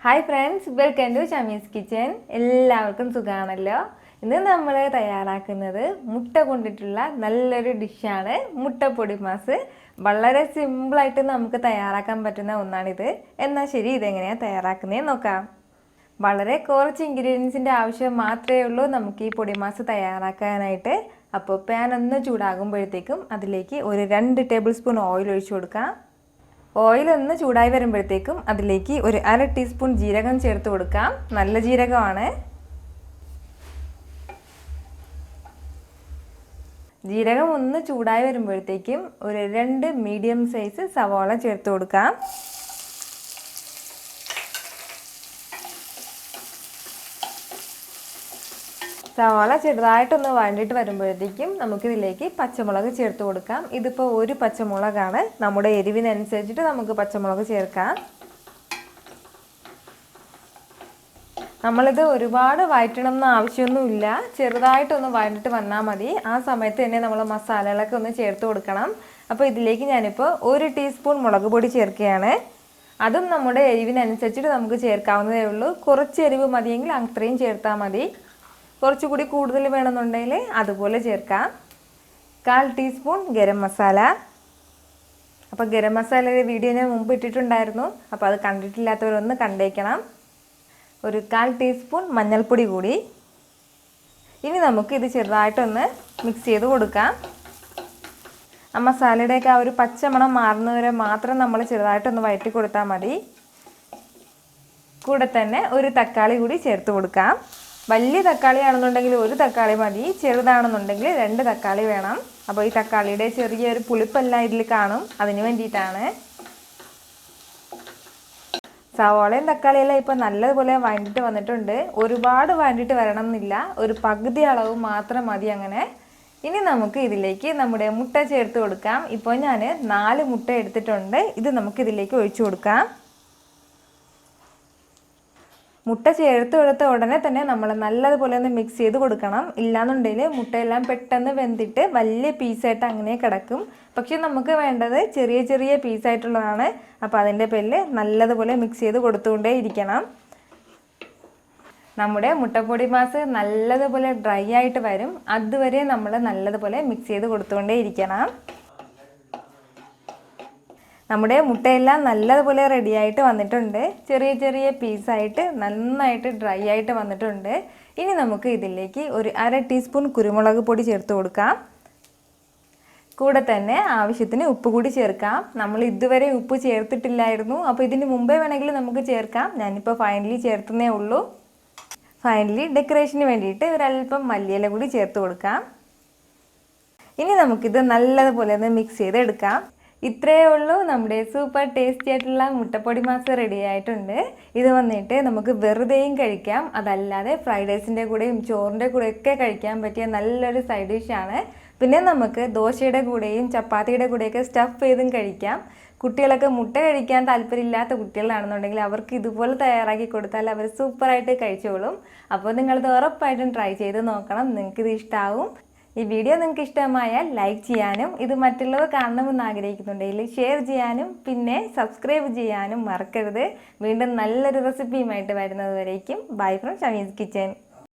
Hi friends, welcome to Shamee's kitchen. എല്ലാവർക്കും സുഖമാണല്ലോ. ഇന്ന് നമ്മൾ തയ്യാറാക്കുന്നത് മുട്ട കൊണ്ടിട്ടുള്ള നല്ലൊരു ഡിഷാണ് മുട്ടപ്പൊടി മാസ്. വളരെ സിമ്പിളായിട്ട് നമുക്ക് തയ്യാറാക്കാൻ പറ്റുന്ന ഒന്നാണിത്. എന്നാൽ ശരി, ഇതെങ്ങനെയാണ് തയ്യാറാക്കുന്നതെന്ന് നോക്കാം. വളരെ കുറച്ച് ഇൻഗ്രീഡിയൻസിൻ്റെ ആവശ്യം മാത്രമേ ഉള്ളൂ നമുക്ക് ഈ പൊടി മാസ് തയ്യാറാക്കാനായിട്ട്. അപ്പോൾ പാൻ ഒന്ന് ചൂടാകുമ്പോഴത്തേക്കും അതിലേക്ക് ഒരു 2 ടേബിൾ സ്പൂൺ ഓയിൽ ഒഴിച്ചു കൊടുക്കാം. ഓയിൽ ഒന്ന് ചൂടായി വരുമ്പോഴത്തേക്കും അതിലേക്ക് ഒരു 1/2 ടീസ്പൂൺ ജീരകം ചേർത്ത് കൊടുക്കാം. നല്ല ജീരകമാണ്. ജീരകം ഒന്ന് ചൂടായി വരുമ്പോഴത്തേക്കും ഒരു 2 മീഡിയം സൈസ് സവാള ചേർത്ത് കൊടുക്കാം. സവാള ചെറുതായിട്ടൊന്ന് വഴണ്ടിട്ട് വരുമ്പോഴത്തേക്കും നമുക്കിതിലേക്ക് പച്ചമുളക് ചേർത്ത് കൊടുക്കാം. ഇതിപ്പോൾ ഒരു പച്ചമുളകാണ്. നമ്മുടെ എരിവിനനുസരിച്ചിട്ട് നമുക്ക് പച്ചമുളക് ചേർക്കാം. നമ്മളിത് ഒരുപാട് വഴറ്റണം എന്ന ആവശ്യമൊന്നുമില്ല. ചെറുതായിട്ടൊന്ന് വഴണ്ടിട്ട് വന്നാൽ മതി. ആ സമയത്ത് തന്നെ നമ്മൾ മസാലകളൊക്കെ ഒന്ന് ചേർത്ത് കൊടുക്കണം. അപ്പോൾ ഇതിലേക്ക് ഞാനിപ്പോൾ 1 ടീസ്പൂൺ മുളക് പൊടി ചേർക്കുകയാണ്. അതും നമ്മുടെ എരിവിനനുസരിച്ചിട്ട് നമുക്ക് ചേർക്കാവുന്നതേ ഉള്ളൂ. കുറച്ച് എരിവ് മതിയെങ്കിൽ അത്രയും ചേർത്താൽ മതി. കുറച്ചുകൂടി കൂടുതൽ വേണമെന്നുണ്ടെങ്കിൽ അതുപോലെ ചേർക്കാം. 1/4 ടീസ്പൂൺ ഗരം മസാല. അപ്പോൾ ഗരം മസാലയുടെ വീഡിയോ ഞാൻ മുമ്പ് ഇട്ടിട്ടുണ്ടായിരുന്നു. അപ്പോൾ അത് കണ്ടിട്ടില്ലാത്തവരൊന്ന് കണ്ടേക്കണം. ഒരു 1/4 ടീസ്പൂൺ മഞ്ഞൾപ്പൊടി കൂടി. ഇനി നമുക്ക് ഇത് ചെറുതായിട്ടൊന്ന് മിക്സ് ചെയ്ത് കൊടുക്കാം. ആ മസാലയുടെയൊക്കെ ആ ഒരു പച്ചമണം മാറുന്നവരെ മാത്രം നമ്മൾ ചെറുതായിട്ടൊന്ന് വഴറ്റി കൊടുത്താൽ മതി. കൂടെ തന്നെ ഒരു തക്കാളി കൂടി ചേർത്ത് കൊടുക്കാം. വലിയ തക്കാളി ആണെന്നുണ്ടെങ്കിൽ 1 തക്കാളി മതി. ചെറുതാണെന്നുണ്ടെങ്കിൽ 2 തക്കാളി വേണം. അപ്പോൾ ഈ തക്കാളിയുടെ ചെറിയൊരു പുളിപ്പെല്ലാം ഇതിൽ കാണും. അതിന് വേണ്ടിയിട്ടാണ്. സവാളയും തക്കാളിയെല്ലാം ഇപ്പോൾ നല്ലതുപോലെ വഴണ്ടിട്ട് വന്നിട്ടുണ്ട്. ഒരുപാട് വഴണ്ടിട്ട് വരണം എന്നില്ല. ഒരു പകുതി അളവ് മാത്രം മതി അങ്ങനെ. ഇനി നമുക്ക് ഇതിലേക്ക് നമ്മുടെ മുട്ട ചേർത്ത് കൊടുക്കാം. ഇപ്പോൾ ഞാൻ 4 മുട്ട എടുത്തിട്ടുണ്ട്. ഇത് നമുക്കിതിലേക്ക് ഒഴിച്ചു കൊടുക്കാം. മുട്ട ചേർത്ത് കൊടുത്ത ഉടനെ തന്നെ നമ്മൾ നല്ലതുപോലെ ഒന്ന് മിക്സ് ചെയ്ത് കൊടുക്കണം. ഇല്ലാന്നുണ്ടെങ്കിൽ മുട്ടയെല്ലാം പെട്ടെന്ന് വെന്തിട്ട് വലിയ പീസായിട്ട് അങ്ങനെ കിടക്കും. പക്ഷെ നമുക്ക് വേണ്ടത് ചെറിയ ചെറിയ പീസായിട്ടുള്ളതാണ്. അപ്പോൾ അതിൻ്റെ പേരിൽ നല്ലതുപോലെ മിക്സ് ചെയ്ത് കൊടുത്തുകൊണ്ടേ ഇരിക്കണം. നമ്മുടെ മുട്ടപ്പൊടി മാസ് നല്ലതുപോലെ ഡ്രൈ ആയിട്ട് വരും. അതുവരെ നമ്മൾ നല്ലതുപോലെ മിക്സ് ചെയ്ത് കൊടുത്തുകൊണ്ടേ ഇരിക്കണം. നമ്മുടെ മുട്ടയെല്ലാം നല്ലതുപോലെ റെഡിയായിട്ട് വന്നിട്ടുണ്ട്. ചെറിയ ചെറിയ പീസായിട്ട് നന്നായിട്ട് ഡ്രൈ ആയിട്ട് വന്നിട്ടുണ്ട്. ഇനി നമുക്ക് ഇതിലേക്ക് ഒരു 1/2 ടീസ്പൂൺ കുരുമുളക് പൊടി ചേർത്ത് കൊടുക്കാം. കൂടെ തന്നെ ആവശ്യത്തിന് ഉപ്പ് കൂടി ചേർക്കാം. നമ്മൾ ഇതുവരെ ഉപ്പ് ചേർത്തിട്ടില്ലായിരുന്നു. അപ്പോൾ ഇതിന് മുമ്പേ വേണമെങ്കിൽ നമുക്ക് ചേർക്കാം. ഞാനിപ്പോൾ ഫൈനലി ചേർത്തുന്നേ ഉള്ളൂ. ഫൈനലി ഡെക്കറേഷന് വേണ്ടിയിട്ട് ഒരല്പം മല്ലിയില കൂടി ചേർത്ത് കൊടുക്കാം. ഇനി നമുക്കിത് നല്ലതുപോലെ ഒന്ന് മിക്സ് ചെയ്തെടുക്കാം. ഇത്രയേ ഉള്ളൂ. നമ്മുടെ സൂപ്പർ ടേസ്റ്റി ആയിട്ടുള്ള മുട്ടപ്പൊടി മാസ് റെഡി ആയിട്ടുണ്ട്. ഇത് വന്നിട്ട് നമുക്ക് വെറുതെയും കഴിക്കാം. അതല്ലാതെ ഫ്രൈഡ് റൈസിൻ്റെ കൂടെയും ചോറിൻ്റെ കൂടെയൊക്കെ കഴിക്കാൻ പറ്റിയ നല്ലൊരു സൈഡ് ഡിഷാണ്. പിന്നെ നമുക്ക് ദോശയുടെ കൂടെയും ചപ്പാത്തിയുടെ കൂടെയൊക്കെ സ്റ്റഫ് ചെയ്തും കഴിക്കാം. കുട്ടികളൊക്കെ മുട്ട കഴിക്കാൻ താല്പര്യമില്ലാത്ത കുട്ടികളാണെന്നുണ്ടെങ്കിൽ അവർക്ക് ഇതുപോലെ തയ്യാറാക്കി കൊടുത്താൽ അവർ സൂപ്പറായിട്ട് കഴിച്ചോളും. അപ്പോൾ നിങ്ങളിത് ഉറപ്പായിട്ടും ട്രൈ ചെയ്ത് നോക്കണം. നിങ്ങൾക്കിത് ഇഷ്ടമാവും. ഈ വീഡിയോ നിങ്ങൾക്ക് ഇഷ്ടമായാൽ ലൈക്ക് ചെയ്യാനും ഇത് മറ്റുള്ളവർ കാണണമെന്ന് ആഗ്രഹിക്കുന്നുണ്ടെങ്കിൽ ഷെയർ ചെയ്യാനും പിന്നെ സബ്സ്ക്രൈബ് ചെയ്യാനും മറക്കരുത്. വീണ്ടും നല്ലൊരു റെസിപ്പിയുമായിട്ട് വരുന്നത് വരേക്കും ബൈ ഫ്രം ഷമീസ് കിച്ചൻ.